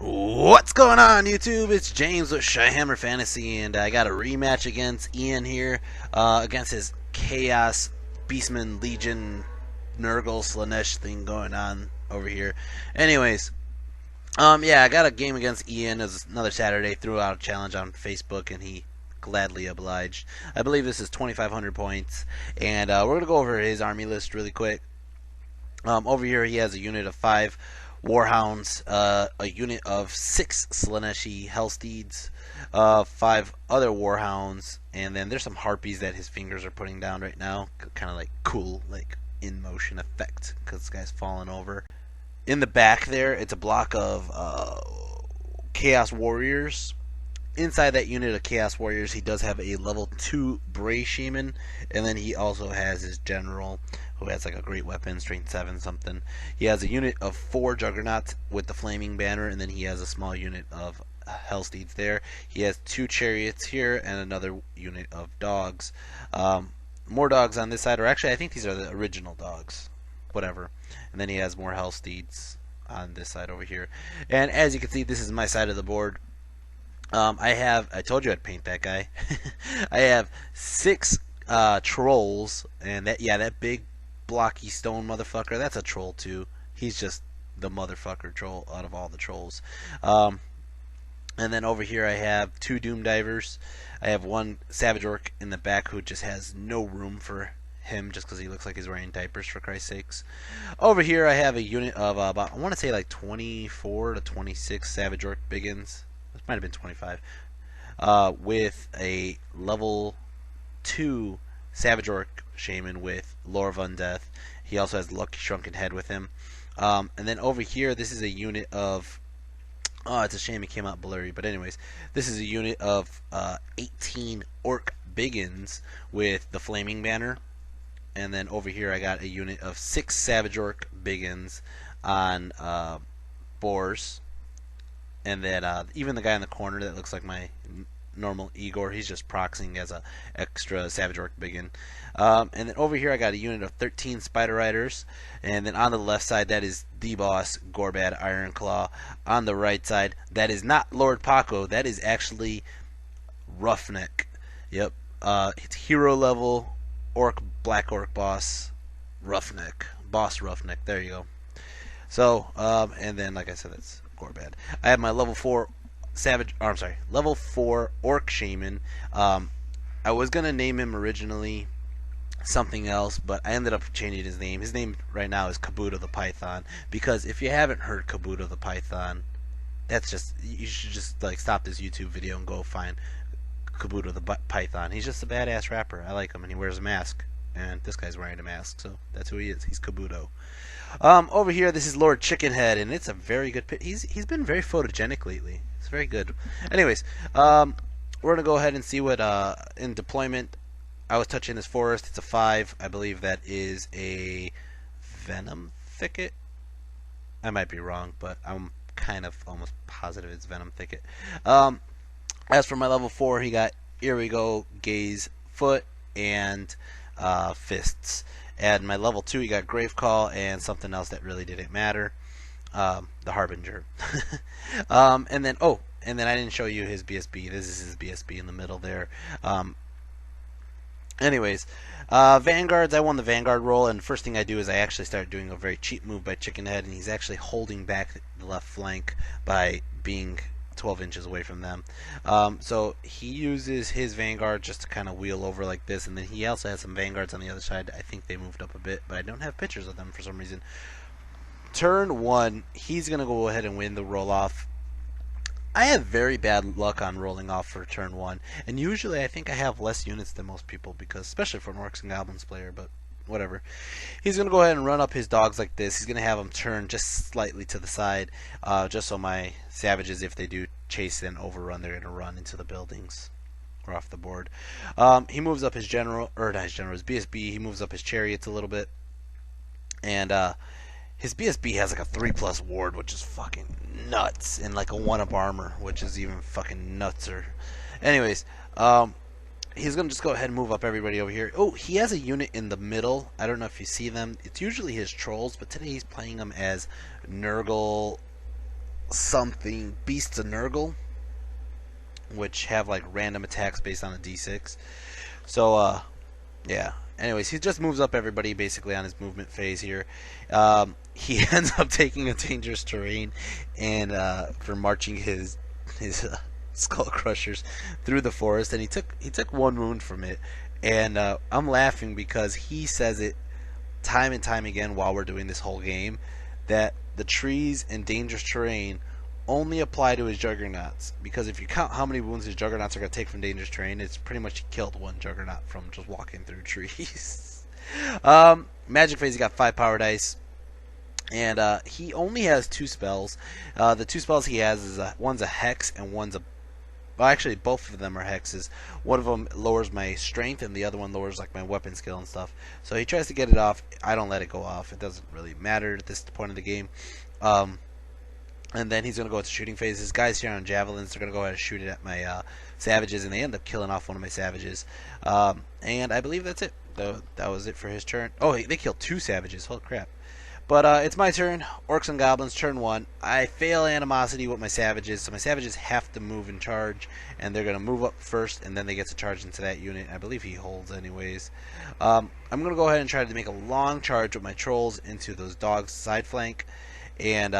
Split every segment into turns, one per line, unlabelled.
What's going on, YouTube? It's James with Shyhammer Fantasy, and I got a rematch against Ian here, against his Chaos Beastman Legion Nurgle Slanesh thing going on over here. Anyways, yeah, I got a game against Ian. It was another Saturday. Threw out a challenge on Facebook, and he gladly obliged. I believe this is 2,500 points, and we're gonna go over his army list really quick. Over here, he has a unit of 5 Warhounds, a unit of 6 Slaneshi Hellsteeds, 5 other Warhounds, and then there's some Harpies that his fingers are putting down right now. Kind of like cool, like in motion effect, because this guy's falling over. In the back there, it's a block of Chaos Warriors. Inside that unit of Chaos Warriors, he does have a level 2 Bray Shaman, and then he also has his General, who has like a great weapon, strength 7 something. He has a unit of 4 Juggernauts with the Flaming Banner, and then he has a small unit of Hellsteeds there. He has 2 Chariots here, and another unit of Dogs. More Dogs on this side, or actually I think these are the original Dogs. Whatever. And then he has more Hellsteeds on this side over here. And as you can see, this is my side of the board. I told you I'd paint that guy. I have 6 trolls, and that big blocky stone motherfucker, that's a troll too. He's just the motherfucker troll out of all the trolls. And then over here I have 2 Doom Divers. I have 1 Savage Orc in the back who just has no room for him just because he looks like he's wearing diapers, for Christ's sakes. Over here I have a unit of about, I want to say like 24 to 26 Savage Orc Biggins. This might have been 25. With a level 2 Savage Orc Shaman with Lore of Undeath. He also has Lucky Shrunken Head with him. And then over here, this is a unit of... Oh, it's a shame it came out blurry. But anyways, this is a unit of 18 Orc Biggins with the Flaming Banner. And then over here, I got a unit of 6 Savage Orc Biggins on Boars. And then even the guy in the corner that looks like my normal Igor, he's just proxying as a extra Savage Orc Biggin. And then over here I got a unit of 13 Spider Riders. And then on the left side, that is the boss, Gorbad Ironclaw. On the right side, that is not Lord Paco, that is actually Roughneck. Yep, it's hero level Black Orc boss Roughneck. Boss Roughneck, there you go. So, and then like I said, that's Gorbad. I have my level 4 level 4 Orc Shaman. I was gonna name him originally something else, but I ended up changing his name. His name right now is Kabuto the Python, because if you haven't heard Kabuto the Python, that's just, you should just like stop this YouTube video and go find Kabuto the Python. He's just a badass rapper. I like him, and he wears a mask. And this guy's wearing a mask, so that's who he is. He's Kabuto. Over here, this is Lord Chickenhead, and it's a very good pick. He's been very photogenic lately. It's very good. Anyways, we're gonna go ahead and see what in deployment. I was touching this forest. It's a 5. I believe that is a Venom Thicket. I might be wrong, but I'm kind of almost positive it's Venom Thicket. As for my level 4, he got Here We Go, Gaze, Foot, and Fists. And my level 2, he got Grave Call and something else that really didn't matter, the Harbinger. And then I didn't show you his BSB. This is his BSB in the middle there. Anyways, Vanguards, I won the Vanguard roll, and the first thing I do is I actually start doing a very cheap move by Chickenhead, and he's actually holding back the left flank by being 12 inches away from them. So he uses his Vanguard just to kind of wheel over like this, and then he also has some Vanguards on the other side. I think they moved up a bit, but I don't have pictures of them for some reason. Turn 1, he's going to go ahead and win the roll-off. I have very bad luck on rolling off for turn 1, and usually I think I have less units than most people, because especially for an Orcs and Goblins player, but whatever. He's going to go ahead and run up his dogs like this. He's going to have them turn just slightly to the side, just so my savages, if they do chase and overrun, they're going to run into the buildings or off the board. He moves up his general, or not his general, his BSB. He moves up his chariots a little bit, and his BSB has like a 3+ ward, which is fucking nuts, and like a 1-up armor, which is even fucking nutser. Anyways, he's going to just go ahead and move up everybody over here. Oh, he has a unit in the middle. I don't know if you see them. It's usually his trolls, but today he's playing them as Nurgle something Beasts of Nurgle, which have like random attacks based on a D6. So yeah. Anyways, he just moves up everybody basically on his movement phase here. He ends up taking a dangerous terrain, and for marching his skull crushers through the forest, and he took one wound from it, and I'm laughing because he says it time and time again while we're doing this whole game that the trees and dangerous terrain only apply to his juggernauts, because if you count how many wounds his juggernauts are going to take from dangerous terrain, it's pretty much he killed one juggernaut from just walking through trees. Magic phase, he got 5 power dice, and he only has 2 spells. The 2 spells he has is one's a hex and one's a, well, actually both of them are hexes. One of them lowers my strength and the other one lowers like my weapon skill and stuff. So he tries to get it off. I don't let it go off. It doesn't really matter at this point of the game. And then he's going to go into shooting phase. His guys here on javelins, they're going to go ahead and shoot it at my savages, and they end up killing off one of my savages. And I believe that's it. That was it for his turn. Oh, they killed 2 savages. Holy crap. But it's my turn. Orcs and Goblins, turn 1. I fail Animosity with my savages, so my savages have to move and charge, and they're going to move up first, and then they get to charge into that unit. I believe he holds anyways. I'm going to go ahead and try to make a long charge with my trolls into those dogs' side flank, and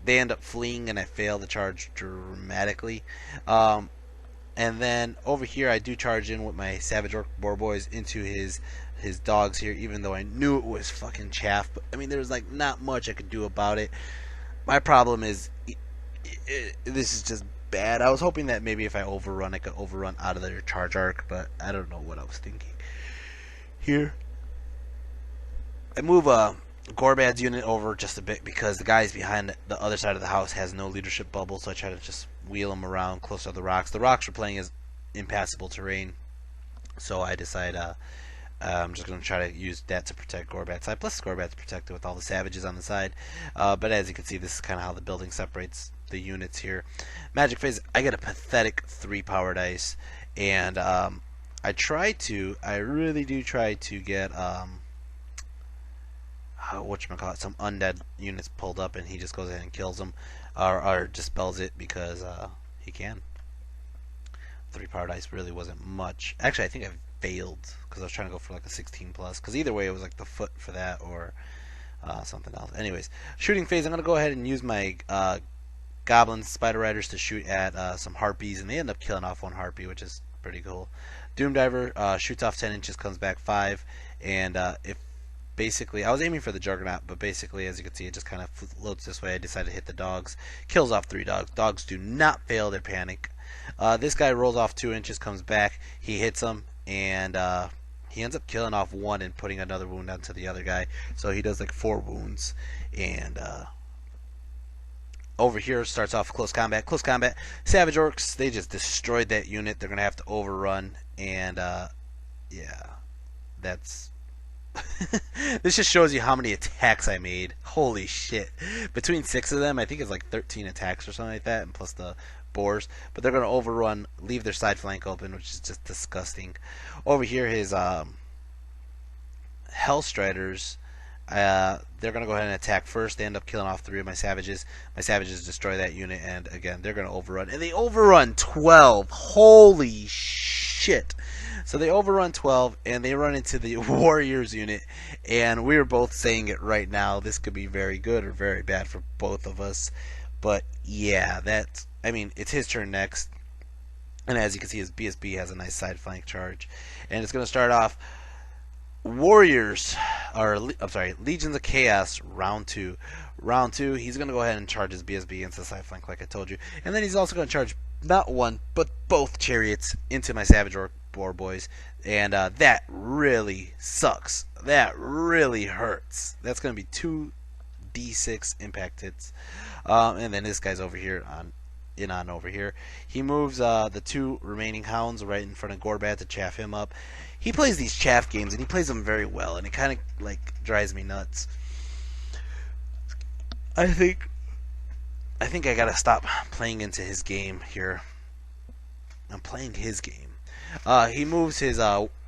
they end up fleeing, and I fail the charge dramatically. And then over here, I do charge in with my Savage Orc Boar Boys into his dogs here, even though I knew it was fucking chaff. But I mean, there's like not much I could do about it. My problem is this is just bad. I was hoping that maybe if I overrun, I could overrun out of their charge arc, but I don't know what I was thinking. Here, I move Gorbad's unit over just a bit because the guys behind the other side of the house has no leadership bubble, so I try to just wheel them around close to the rocks. The rocks are playing as impassable terrain, so I decide I'm just going to try to use that to protect Gorbad's side. Plus, Gorbad's protected with all the savages on the side. But as you can see, this is kind of how the building separates the units here. Magic phase, I get a pathetic 3 power dice, and I really do try to get some undead units pulled up, and he just goes ahead and kills them, or dispels it because he can. 3 power dice really wasn't much. Actually, I think I failed because I was trying to go for like a 16 plus, because either way it was like the foot for that or something else. Anyways, shooting phase, I'm going to go ahead and use my Goblins, Spider Riders to shoot at some Harpies, and they end up killing off 1 Harpy, which is pretty cool. Doom Diver shoots off 10 inches, comes back 5, and if basically, I was aiming for the Juggernaut, but basically, as you can see, it just kind of floats this way. I decided to hit the dogs. Kills off 3 dogs. Dogs do not fail their panic. This guy rolls off 2 inches, comes back. He hits him, and he ends up killing off 1 and putting another wound onto the other guy. So he does like 4 wounds. And over here starts off close combat. Close combat. Savage Orcs, they just destroyed that unit. They're going to have to overrun. And yeah, that's... This just shows you how many attacks I made. Holy shit. Between 6 of them, I think it's like 13 attacks or something like that, and plus the boars. But they're going to overrun, leave their side flank open, which is just disgusting. Over here, his Hellstriders, they're going to go ahead and attack first. They end up killing off 3 of my savages. My savages destroy that unit, and again, they're going to overrun. And they overrun 12. Holy shit. So they overrun 12, and they run into the Warriors unit, and we are both saying it right now. This could be very good or very bad for both of us. But yeah, it's his turn next. And as you can see, his BSB has a nice side flank charge. And it's going to start off Legions of Chaos, round 2. Round 2, he's going to go ahead and charge his BSB into the side flank like I told you. And then he's also going to charge not 1, but both chariots into my Savage Orc Boar Boys, and that really sucks. That really hurts. That's going to be 2d6 impact hits. And then this guy's over here over here. He moves the 2 remaining hounds right in front of Gorbad to chaff him up. He plays these chaff games, and he plays them very well, and it kind of like drives me nuts. I think I gotta stop playing into his game here. I'm playing his game. He moves his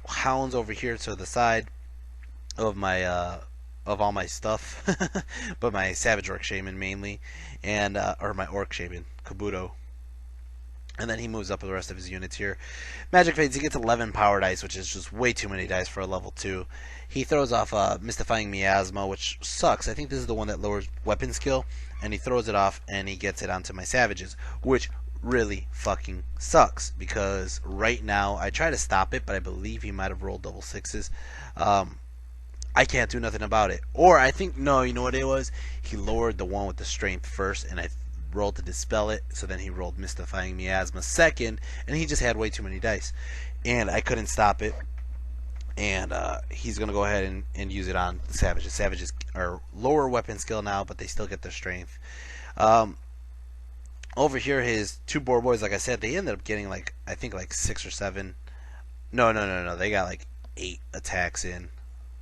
hounds over here to the side of my of all my stuff, but my Savage Orc Shaman mainly, and or my Orc Shaman Kabuto. And then he moves up with the rest of his units here. Magic Fades, he gets 11 power dice, which is just way too many dice for a level 2. He throws off Mystifying Miasma, which sucks. I think this is the one that lowers weapon skill, and he throws it off, and he gets it onto my Savages, which really fucking sucks, because right now, I try to stop it, but I believe he might have rolled double sixes. I can't do nothing about it. Or I think, no, you know what it was? He lowered the one with the strength first, and I rolled to dispel it, so then he rolled Mystifying Miasma second, and he just had way too many dice. And I couldn't stop it. And he's going to go ahead and use it on the Savages. Savages are lower weapon skill now, but they still get their strength. Over here, his two boar boys, like I said, they ended up getting like, I think like 6 or 7. No. They got like 8 attacks in.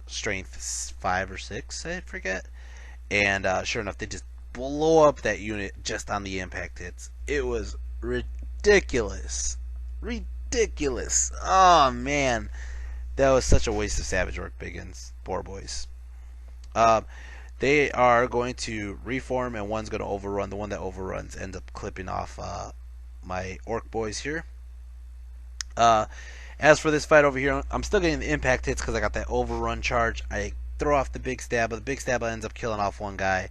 Strength 5 or 6, I forget. And sure enough, they just blow up that unit just on the impact hits. It was ridiculous. Ridiculous. Oh, man. That was such a waste of Savage Orc Biggins, boar boys. They are going to reform, and one's going to overrun. The one that overruns ends up clipping off my Orc boys here. As for this fight over here, I'm still getting the impact hits because I got that overrun charge. I throw off the big stab, but the big stab ends up killing off one guy.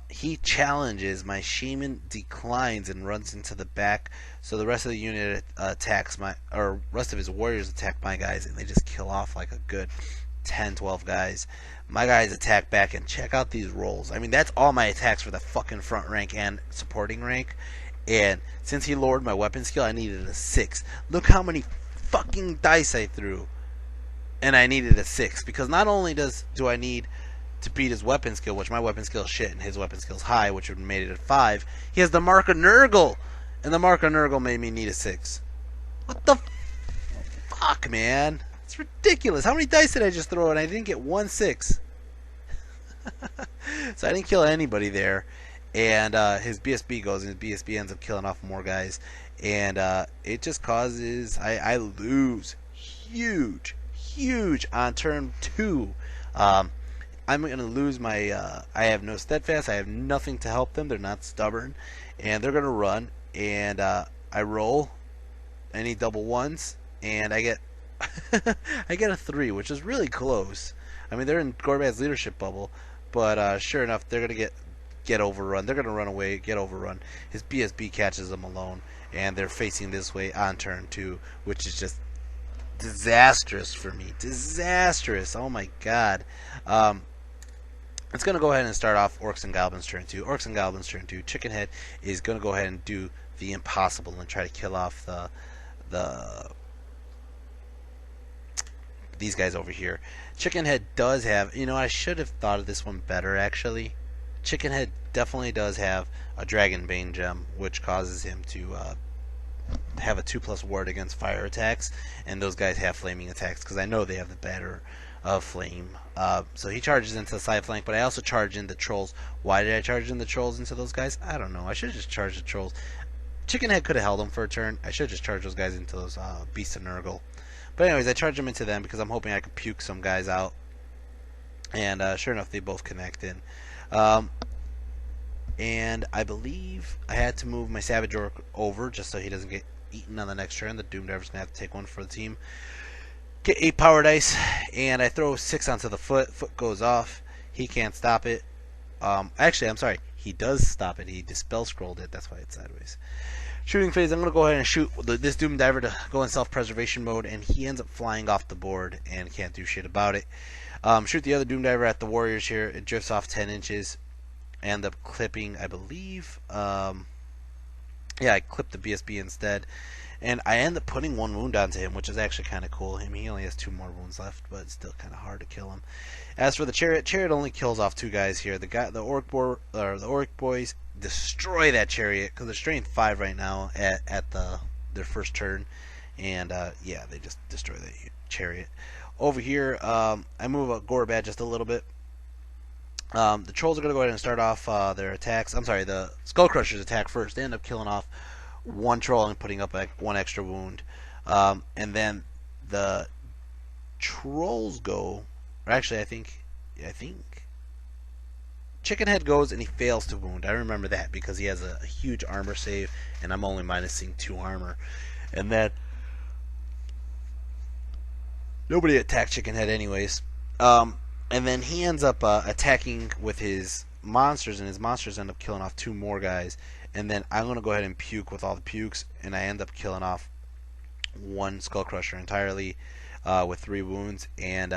He challenges, my Shaman declines and runs into the back, so the rest of the unit attacks rest of his warriors attack my guys, and they just kill off like a good 10, 12 guys. My guys attack back, and check out these rolls. I mean, that's all my attacks for the fucking front rank and supporting rank. And since he lowered my weapon skill, I needed a 6. Look how many fucking dice I threw, and I needed a 6, because not only do I need to beat his weapon skill, which my weapon skill is shit and his weapon skill is high, which would have made it at 5, he has the Mark of Nurgle, and the Mark of Nurgle made me need a 6. What the fuck, man? It's ridiculous. How many dice did I just throw and I didn't get 1 6? So I didn't kill anybody there, and his BSB goes, and his BSB ends up killing off more guys, and it just causes I lose huge on turn 2. I'm going to lose my I have no steadfast, I have nothing to help them, they're not stubborn, and they're going to run, and I roll any double ones, and I get I get a 3, which is really close. I mean, they're in Gorbad's leadership bubble, but sure enough, they're going to get overrun. They're going to run away, get overrun. His BSB catches them alone, and they're facing this way on turn 2, which is just disastrous for me. Disastrous. Oh my god. It's going to go ahead and start off Orcs and Goblins turn 2. Orcs and Goblins turn 2. Chickenhead is going to go ahead and do the impossible and try to kill off these guys over here. Chickenhead does have, I should have thought of this one better actually. Chickenhead definitely does have a Dragonbane gem, which causes him to have a 2+ ward against fire attacks, and those guys have flaming attacks because I know they have the batter of flame. So he charges into the side flank, but I also charge in the trolls. Why did I charge in the trolls into those guys? I don't know. I should have just charged the trolls. Chickenhead could have held them for a turn. I should have just charged those guys into those Beasts of Nurgle. But anyways, I charge them into them because I'm hoping I could puke some guys out. And sure enough, they both connect in. And I believe I had to move my Savage Orc over just so he doesn't get eaten on the next turn. The Doom Diver's going to have to take one for the team. Get 8 power dice, and I throw 6 onto the foot. Foot goes off. He can't stop it. Actually, I'm sorry. He does stop it. He dispel scrolled it. That's why it's sideways. Shooting phase, I'm going to go ahead and shoot this Doom Diver to go in self-preservation mode, and he ends up flying off the board and can't do shit about it. Shoot the other Doom Diver at the Warriors here. It drifts off 10 inches. End up clipping, I believe. Yeah, I clipped the BSB instead. And I end up putting 1 wound onto him, which is actually kind of cool. He only has 2 more wounds left, but it's still kind of hard to kill him. As for the Chariot, Chariot only kills off 2 guys here. The Orc boys destroy that Chariot because they're strength 5 right now at their first turn, and yeah, they just destroy the Chariot. Over here, I move a Gorbad just a little bit. The Trolls are going to go ahead and start off their attacks. I'm sorry, the Skull Crushers attack first. They end up killing off 1 Troll and putting up 1 extra wound. And then the Trolls go, or actually I think, I think Chicken Head goes and he fails to wound. I remember that because he has a huge armor save, and I'm only minusing 2 armor. And then nobody attacked Chicken Head anyways. And then he ends up attacking with his monsters, and his monsters end up killing off 2 more guys. And then I'm going to go ahead and puke with all the pukes, and I end up killing off 1 Skull Crusher entirely with 3 wounds. And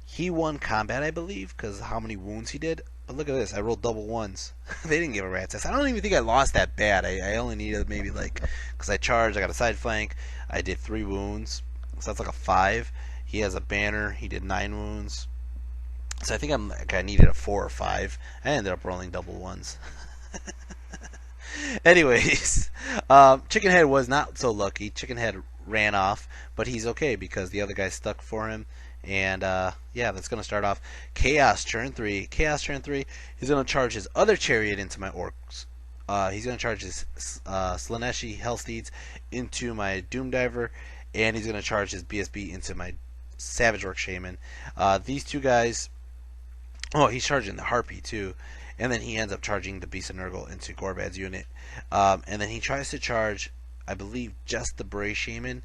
he won combat, I believe, because how many wounds he did. But look at this, I rolled double 1s. They didn't give a rat's ass. I don't even think I lost that bad. I only needed maybe because I charged, I got a side flank, I did 3 wounds. So that's like a 5. He has a banner, he did 9 wounds. So I think I needed a 4 or 5. I ended up rolling double 1s. Anyways, Chicken Head was not so lucky. Chicken Head ran off, but he's okay because the other guy stuck for him. And yeah, that's going to start off Chaos turn 3. Chaos turn 3, he's going to charge his other chariot into my Orcs. He's going to charge his Slaneshi Hellsteeds into my Doom Diver, and he's going to charge his BSB into my Savage Orc Shaman. These 2 guys, oh, he's charging the Harpy too. And then he ends up charging the Beast of Nurgle into Gorbad's unit. And then he tries to charge, I believe, just the Bray Shaman.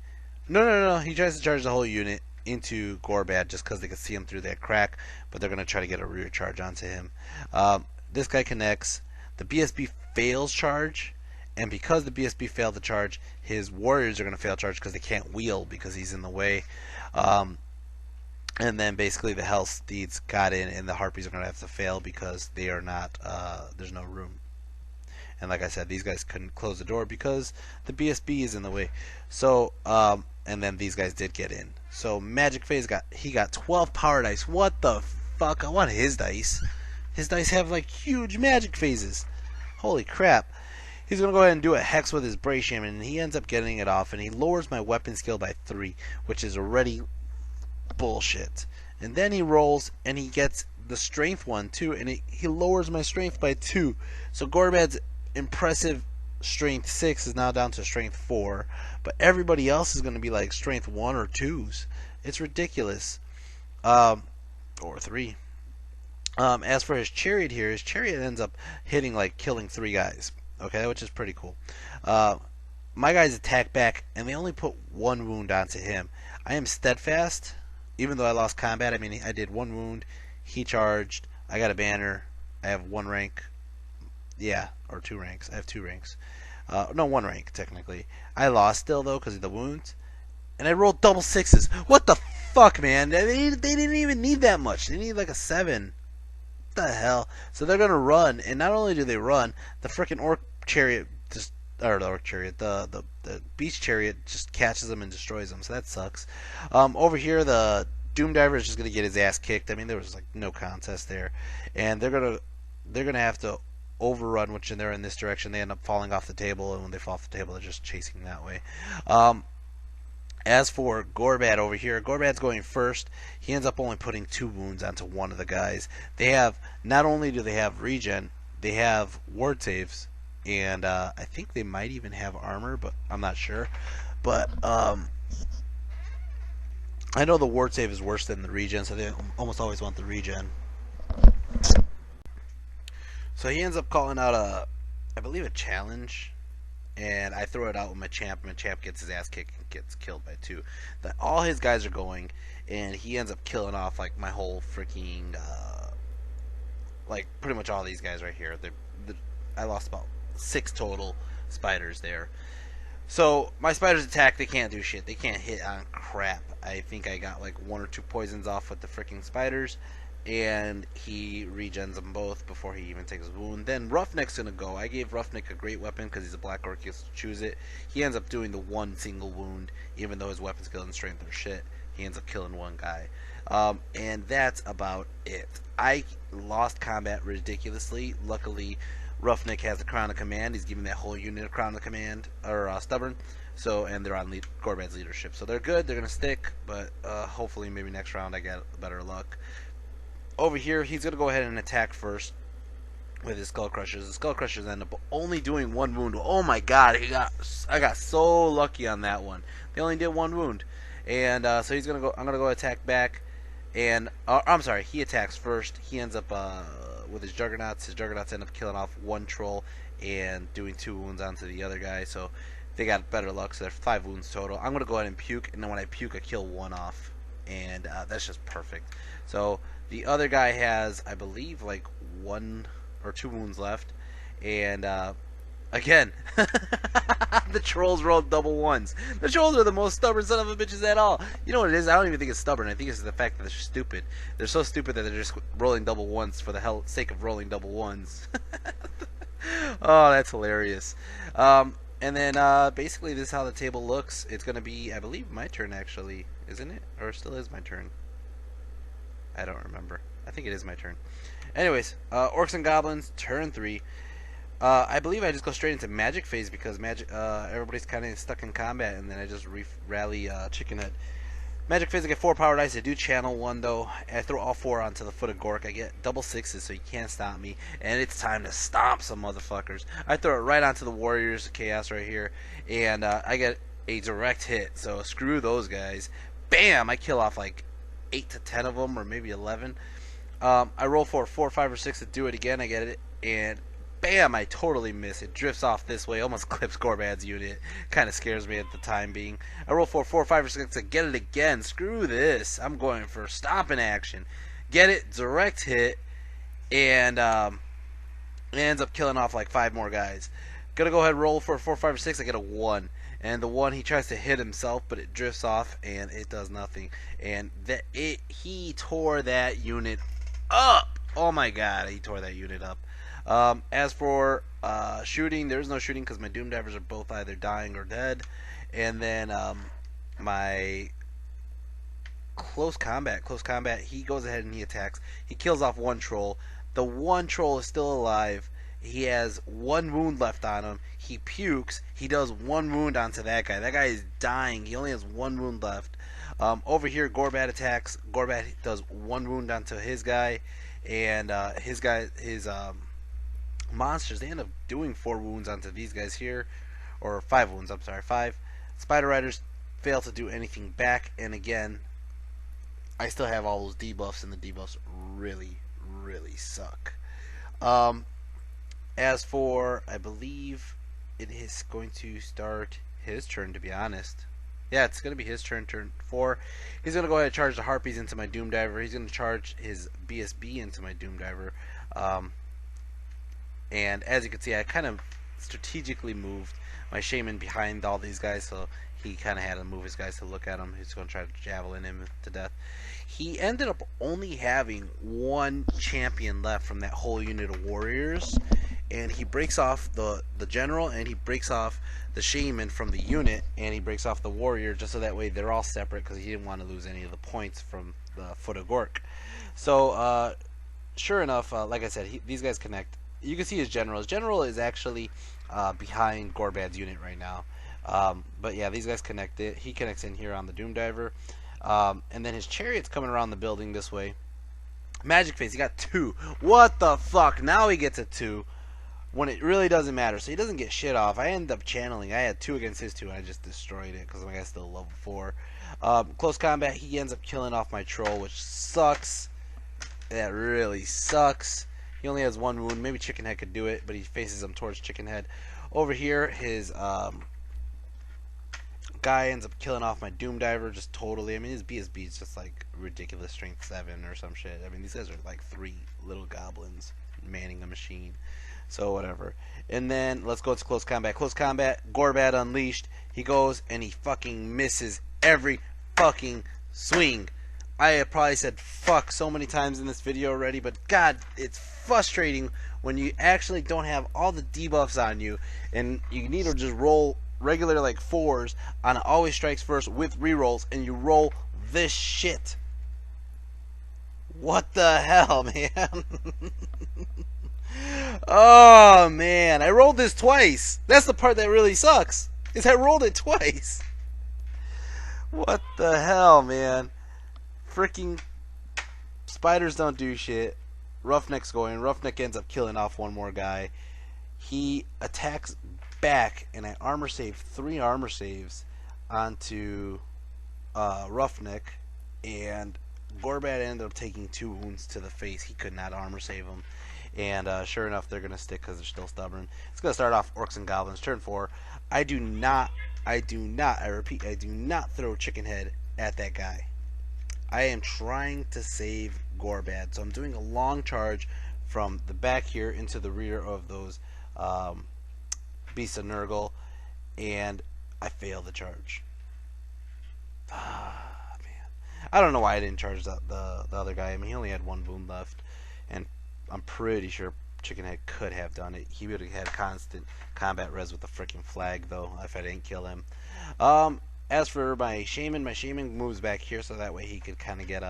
No. He tries to charge the whole unit into Gorbad just because they can see him through that crack. But they're going to try to get a rear charge onto him. This guy connects. The BSB fails charge. And because the BSB failed to charge, his warriors are going to fail charge because they can't wheel because he's in the way. And then basically the Hellsteeds got in, and the Harpies are going to have to fail because they are not, there's no room. And like I said, these guys couldn't close the door because the BSB is in the way. So, and then these guys did get in. So Magic Phase got 12 power dice. What the fuck? I want his dice. His dice have like huge magic phases. Holy crap. He's going to go ahead and do a Hex with his Bray Shaman, and he ends up getting it off, and he lowers my weapon skill by 3, which is already bullshit. And then he rolls and he gets the strength one too, and he lowers my strength by 2. So Gorbad's impressive strength 6 is now down to strength 4, but everybody else is going to be like strength 1 or 2s. It's ridiculous. Or 3. As for his chariot here, his chariot ends up hitting, like, killing 3 guys. Okay, which is pretty cool. My guys attack back, and they only put 1 wound onto him. I am steadfast. Even though I lost combat, I mean, I did 1 wound. He charged. I got a banner. I have 1 rank. Yeah, or 2 ranks. I have 2 ranks. No, 1 rank, technically. I lost still, though, because of the wounds. And I rolled double 6s. What the fuck, man? They didn't even need that much. They need like a 7. What the hell? So they're going to run. And not only do they run, the freaking Orc Chariot just... Or the Orc Chariot. The Beast Chariot just catches them and destroys them. So that sucks. Over here, the Doom Diver is just going to get his ass kicked. I mean, there was like no contest there. And they're going to have to overrun, which they're in this direction. They end up falling off the table, and when they fall off the table, they're just chasing that way. As for Gorbad over here, Gorbad's going first. He ends up only putting 2 wounds onto one of the guys. They have, not only do they have regen, they have ward saves, and I think they might even have armor, but I'm not sure. But I know the ward save is worse than the regen, so they almost always want the regen. So he ends up calling out I believe a challenge, and I throw it out with my champ, and my champ gets his ass kicked and gets killed by 2. All his guys are going, and he ends up killing off like my whole freaking, like pretty much all these guys right here. I lost about 6 total spiders there. So my spiders attack, they can't do shit. They can't hit on crap. I think I got like 1 or 2 poisons off with the freaking spiders, and he regens them both before he even takes a wound. Then Roughneck's gonna go. I gave Roughneck a great weapon because he's a black orc, he gets to choose it. He ends up doing the 1 single wound, even though his weapon skill and strength are shit. He ends up killing 1 guy. And that's about it. I lost combat ridiculously. Luckily, Roughneck has the Crown of Command. He's giving that whole unit a Crown of Command, or Stubborn. So, and they're on Gorbad's leadership. So they're good. They're going to stick, but hopefully maybe next round I get better luck. Over here, he's going to go ahead and attack first with his Skull Crushers. The Skull Crushers end up only doing 1 wound. Oh my god, I got so lucky on that one. They only did 1 wound. And so he's going to go, I'm going to go attack back. And I'm sorry, he attacks first. He ends up with his juggernauts. His juggernauts end up killing off one troll and doing 2 wounds onto the other guy. So they got better luck. So there's 5 wounds total. I'm gonna go ahead and puke, and then when I puke, I kill 1 off, and that's just perfect. So the other guy has, I believe, like 1 or 2 wounds left, and again, the trolls rolled double ones. The trolls are the most stubborn son of a bitches at all. You know what it is? I don't even think it's stubborn. I think it's the fact that they're stupid. They're so stupid that they're just rolling double ones for the sake of rolling double ones. Oh, that's hilarious. And then basically this is how the table looks. It's going to be, I believe, my turn actually. Isn't it? Or it still is my turn? I don't remember. I think it is my turn. Anyways, Orcs and Goblins, turn 3. I believe I just go straight into magic phase because magic. Everybody's kind of stuck in combat, and then I just rally chicken head. Magic phase, I get 4 power dice. I do channel 1 though. I throw all 4 onto the foot of Gork. I get double 6s, so you can't stop me. And it's time to stomp some motherfuckers. I throw it right onto the Warriors of Chaos right here, and I get a direct hit. So screw those guys. Bam! I kill off like 8 to 10 of them, or maybe 11. I roll for 4, 5, or 6 to do it again. I get it, and bam, I totally miss. It drifts off this way, almost clips Gorbad's unit. Kind of scares me at the time being. I roll for 4, 5, or 6 to get it again. Screw this. I'm going for stomping action. Get it, direct hit, and it ends up killing off like 5 more guys. Gonna go ahead and roll for 4, 5, or 6. I get a 1. And the 1, he tries to hit himself, but it drifts off, and it does nothing. And he tore that unit up. Oh my god, he tore that unit up. As for shooting, there's no shooting because my Doom Divers are both either dying or dead. And then my close combat, he goes ahead and he attacks. He kills off 1 troll. The 1 troll is still alive. He has 1 wound left on him. He pukes. He does 1 wound onto that guy. That guy is dying. He only has 1 wound left. Over here, Gorbad attacks. Gorbad does 1 wound onto his guy, and his monsters, they end up doing 4 wounds onto these guys here, or 5 wounds. I'm sorry, 5. Spider Riders fail to do anything back, and again, I still have all those debuffs, and the debuffs really, really suck. As for, I believe it is going to start his turn, to be honest. Yeah, it's going to be his turn, turn 4. He's going to go ahead and charge the Harpies into my Doom Diver. He's going to charge his BSB into my Doom Diver. And as you can see, I kind of strategically moved my Shaman behind all these guys, so he kind of had to move his guys to look at him. He's going to try to javelin him to death. He ended up only having 1 champion left from that whole unit of warriors, and he breaks off the general, and he breaks off the shaman from the unit, and he breaks off the warrior just so that way they're all separate because he didn't want to lose any of the points from the foot of Gork. So sure enough, like I said, these guys connect. You can see his general. His general is actually behind Gorbad's unit right now. But yeah, these guys connect it. He connects in here on the Doom Diver. And then his chariot's coming around the building this way. Magic Phase, he got 2. What the fuck? Now he gets a 2 when it really doesn't matter. So he doesn't get shit off. I ended up channeling. I had 2 against his 2, and I just destroyed it because my guy's still level 4. Close combat, he ends up killing off my troll, which sucks. That really sucks. He only has 1 wound. Maybe Chicken Head could do it, but he faces him towards Chicken Head. Over here, his guy ends up killing off my Doom Diver just totally. I mean, his BSB is just like ridiculous strength 7 or some shit. I mean, these guys are like 3 little goblins manning a machine. So whatever. And then let's go to close combat. Close combat, Gorbad unleashed. He goes and he fucking misses every fucking swing. I have probably said fuck so many times in this video already, but god, it's frustrating when you actually don't have all the debuffs on you and you need to just roll regular like 4s on always strikes first with rerolls, and you roll this shit. What the hell, man? Oh man, I rolled this twice. That's the part that really sucks, is I rolled it twice. What the hell, man? Freaking spiders don't do shit. Roughneck's going. Roughneck ends up killing off 1 more guy. He attacks back, and I armor save 3 armor saves onto Roughneck, and Gorbad ended up taking 2 wounds to the face. He could not armor save him. And sure enough, they're going to stick because they're still stubborn. It's going to start off Orcs and Goblins. Turn 4. I repeat, I do not throw Chicken Head at that guy. I am trying to save Gorbad. So I'm doing a long charge from the back here into the rear of those Beasts of Nurgle. And I fail the charge. I don't know why I didn't charge the other guy. I mean, he only had 1 wound left, and I'm pretty sure Chicken Head could have done it. He would have had constant combat res with the freaking flag, though, if I didn't kill him. As for my Shaman moves back here, so that way he could kind of get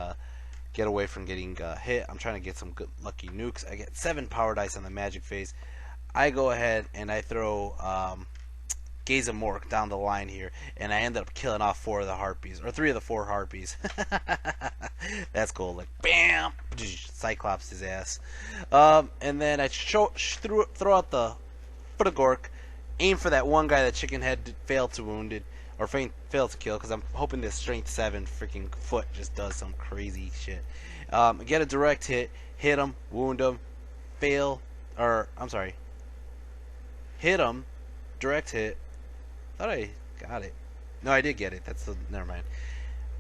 away from getting hit. I'm trying to get some good lucky nukes. I get 7 power dice on the magic phase. I go ahead and I throw Gaze of Mork down the line here, and I ended up killing off 4 of the harpies, or 3 of the 4 harpies. That's cool. Like, bam, Cyclops his ass. And then I throw out the foot of Gork, aim for that one guy that Chicken Head failed to wounded, or failed to kill, because I'm hoping this strength 7 freaking foot just does some crazy shit. Get a direct hit, hit him, wound him, hit him, direct hit. Thought I got it. No, I did get it. Never mind.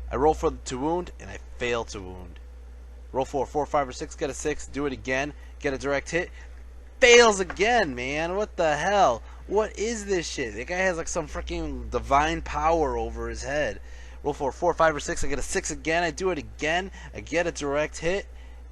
I roll to wound, and I fail to wound. Roll 4, 5, or 6, get a 6, do it again, get a direct hit, fails again, man. What the hell? What is this shit? That guy has like some freaking divine power over his head. Roll 4, 5, or 6, I get a 6 again, I do it again, I get a direct hit,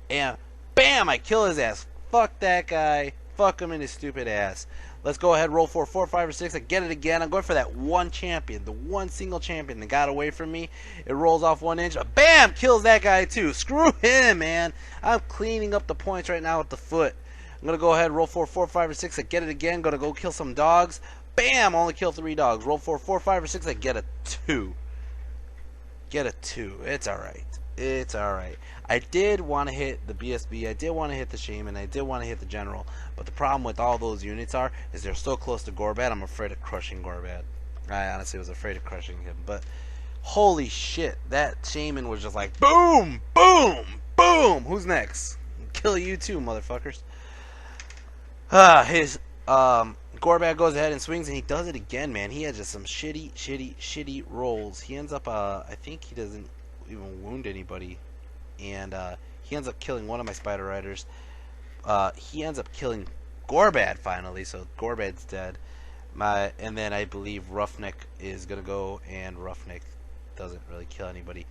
and bam, I kill his ass. Fuck that guy. Fuck him in his stupid ass. Let's go ahead, roll 4, 5, or 6. I get it again. I'm going for that one champion, the one single champion that got away from me. It rolls off 1 inch. Bam! Kills that guy too. Screw him, man. I'm cleaning up the points right now with the foot. I'm going to go ahead, roll 4, 5, or 6. I get it again. Going to go kill some dogs. Bam! Only kill 3 dogs. Roll 4, 5, or 6. I get a 2. Get a 2. It's alright. It's alright. I did want to hit the BSB, I did want to hit the Shaman, I did want to hit the General, but the problem with all those units is they're so close to Gorbad, I'm afraid of crushing Gorbad. I honestly was afraid of crushing him, but holy shit, that Shaman was just like, boom, boom, boom! Who's next? Kill you too, motherfuckers. Gorbad goes ahead and swings, and he does it again, man. He has just some shitty rolls. He ends up, I think he doesn't even wound anybody, and he ends up killing one of my Spider Riders. He ends up killing Gorbad finally, so Gorbad's dead. And then I believe Roughneck is gonna go, and Roughneck doesn't really kill anybody.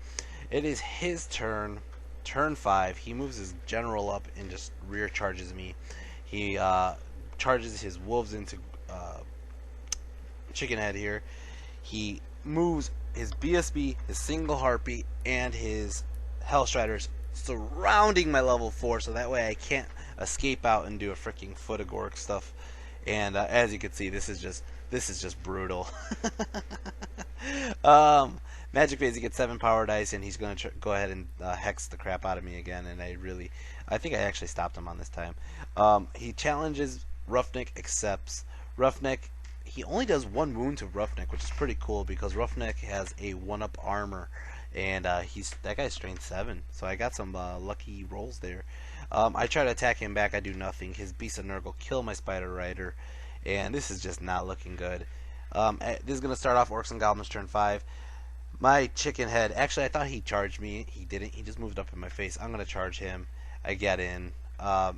It is his turn, turn 5. He moves his General up and just rear charges me. He charges his wolves into Chicken Head here. He moves his BSB, his single harpy, and his Hellstriders surrounding my level 4, so that way I can't escape out and do a freaking foot of Gork stuff. And as you can see, this is just brutal. Magic phase, he gets 7 power dice, and he's gonna go ahead and hex the crap out of me again. And I think I actually stopped him on this time. He challenges Roughneck, accepts. Roughneck, he only does 1 wound to Roughneck, which is pretty cool because Roughneck has a 1-up armor, and that guy's strength 7, so I got some lucky rolls there. I try to attack him back, I do nothing. His Beast of Nurgle kill my Spider Rider, and this is just not looking good. This is going to start off Orcs and Goblins turn 5. My Chicken Head, actually I thought he charged me, he didn't, he just moved up in my face. I'm going to charge him, I get in.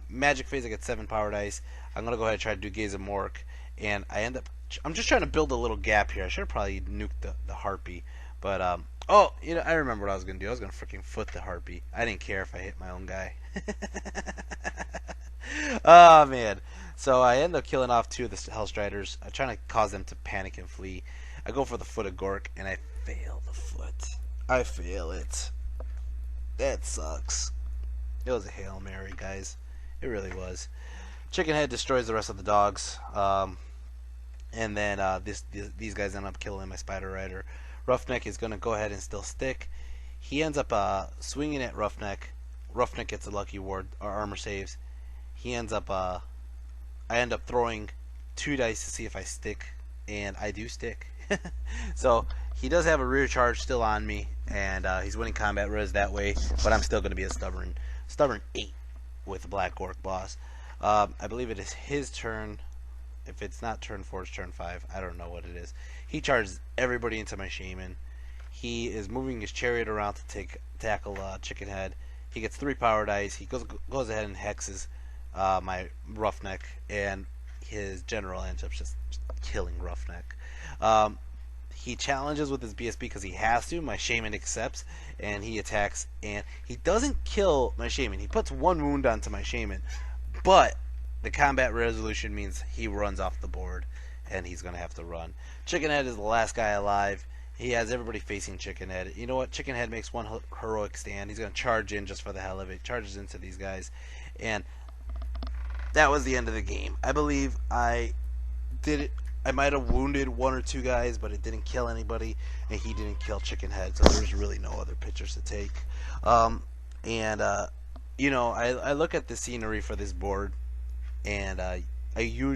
Magic phase, I get 7 power dice. I'm going to go ahead and try to do Gaze of Mork, and I'm just trying to build a little gap here. I should have probably nuked the Harpy, but oh, you know, I remember what I was gonna do. I was gonna freaking foot the Harpy. I didn't care if I hit my own guy. Oh man! So I end up killing off 2 of the Hellstriders. I'm trying to cause them to panic and flee. I go for the foot of Gork, and I fail the foot. I fail it. That sucks. It was a Hail Mary, guys. It really was. Chicken Head destroys the rest of the dogs. And then these guys end up killing my Spider Rider. Roughneck is going to go ahead and still stick. He ends up swinging at Roughneck. Roughneck gets a lucky ward, or armor saves. He ends up, I end up throwing 2 dice to see if I stick, and I do stick. So he does have a rear charge still on me, and he's winning combat res that way. But I'm still going to be a stubborn 8 with the Black Orc boss. I believe it is his turn. If it's not turn 4, it's turn 5. I don't know what it is. He charges everybody into my shaman. He is moving his chariot around to tackle Chicken Head. He gets 3 power dice. He goes ahead and hexes my Roughneck, and his general ends up just killing Roughneck. He challenges with his BSB because he has to. My shaman accepts, and he attacks, and he doesn't kill my shaman. He puts 1 wound onto my shaman, but the combat resolution means he runs off the board, and he's going to have to run. Chicken Head is the last guy alive. He has everybody facing Chicken Head. You know what? Chicken Head makes 1 heroic stand. He's going to charge in just for the hell of it. Charges into these guys, and that was the end of the game. I believe I did it. I might have wounded 1 or 2 guys, but it didn't kill anybody, and he didn't kill Chicken Head, so there's really no other pictures to take. You know, I look at the scenery for this board, and you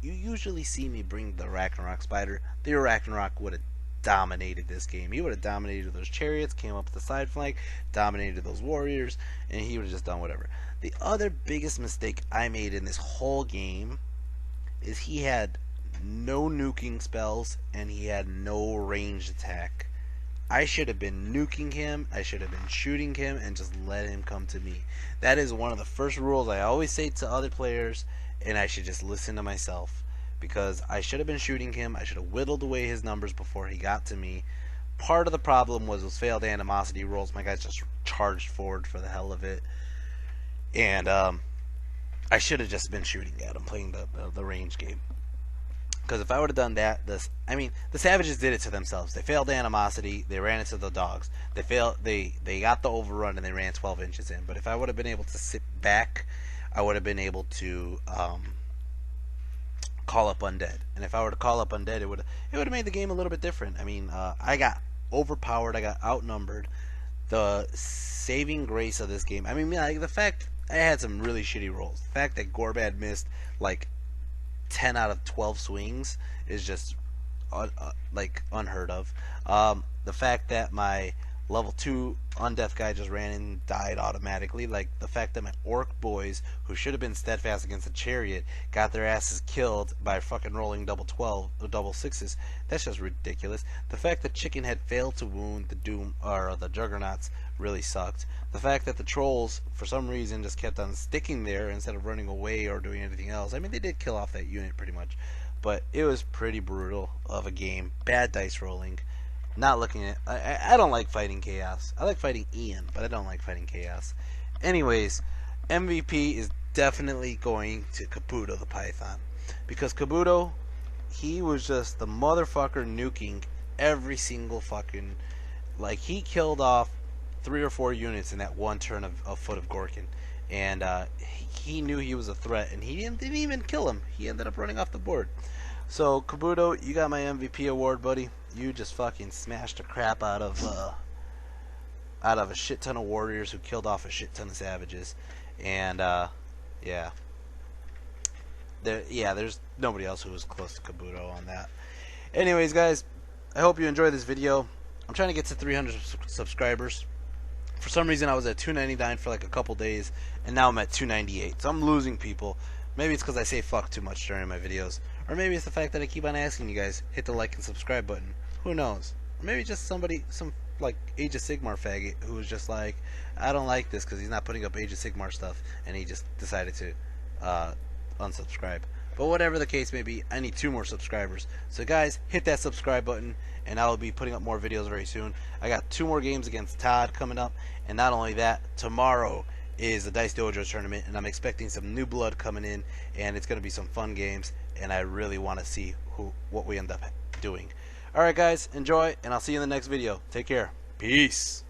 usually see me bring the Ragnarok Spider. The Ragnarok would have dominated this game. He would have dominated those chariots, came up the side flank, dominated those warriors, and he would have just done whatever. The other biggest mistake I made in this whole game is he had no nuking spells, and he had no ranged attack. I should have been nuking him, I should have been shooting him, and just let him come to me. That is one of the first rules I always say to other players, and I should just listen to myself. Because I should have been shooting him, I should have whittled away his numbers before he got to me. Part of the problem was those failed animosity rolls. My guys just charged forward for the hell of it. And I should have just been shooting at him, playing the range game. Because if I would have done that, the Savages did it to themselves. They failed animosity. They ran into the dogs. They got the overrun, and they ran 12 inches in. But if I would have been able to sit back, I would have been able to call up Undead. And if I were to call up Undead, it would have made the game a little bit different. I mean, I got overpowered. I got outnumbered. The saving grace of this game, I mean, like, the fact I had some really shitty rolls. The fact that Gorbad missed like 10 out of 12 swings is just like unheard of. The fact that my level 2 undeath guy just ran in and died automatically, like the fact that my orc boys, who should have been steadfast against the chariot, got their asses killed by fucking rolling double 12 or double 6s, that's just ridiculous. The fact that Chicken Head failed to wound the Doom or the Juggernauts really sucked. The fact that the trolls for some reason just kept on sticking there instead of running away or doing anything else. I mean, they did kill off that unit pretty much, but it was pretty brutal of a game. Bad dice rolling. Not looking at... I don't like fighting chaos. I like fighting Ian, but I don't like fighting chaos. Anyways, MVP is definitely going to Kabuto the Python. Because Kabuto, he was just the motherfucker nuking every single fucking... Like, he killed off 3 or 4 units in that one turn of Foot of Gorkin. And he knew he was a threat, and he didn't even kill him. He ended up running off the board. So, Kabuto, you got my MVP award, buddy. You just fucking smashed the crap out of a shit ton of warriors who killed off a shit ton of savages, and yeah, there's nobody else who was close to Kabuto on that. Anyways, guys, I hope you enjoyed this video. I'm trying to get to 300 subscribers. For some reason, I was at 299 for like a couple days, and now I'm at 298. So I'm losing people. Maybe it's because I say fuck too much during my videos. Or maybe it's the fact that I keep on asking you guys, hit the like and subscribe button. Who knows? Or maybe just some like Age of Sigmar faggot who was just like, I don't like this because he's not putting up Age of Sigmar stuff, and he just decided to unsubscribe. But whatever the case may be, I need 2 more subscribers. So guys, hit that subscribe button, and I'll be putting up more videos very soon. I got 2 more games against Todd coming up, and not only that, tomorrow is the Dice Dojo tournament, and I'm expecting some new blood coming in, and it's going to be some fun games, and I really want to see what we end up doing. Alright guys, enjoy, and I'll see you in the next video. Take care. Peace.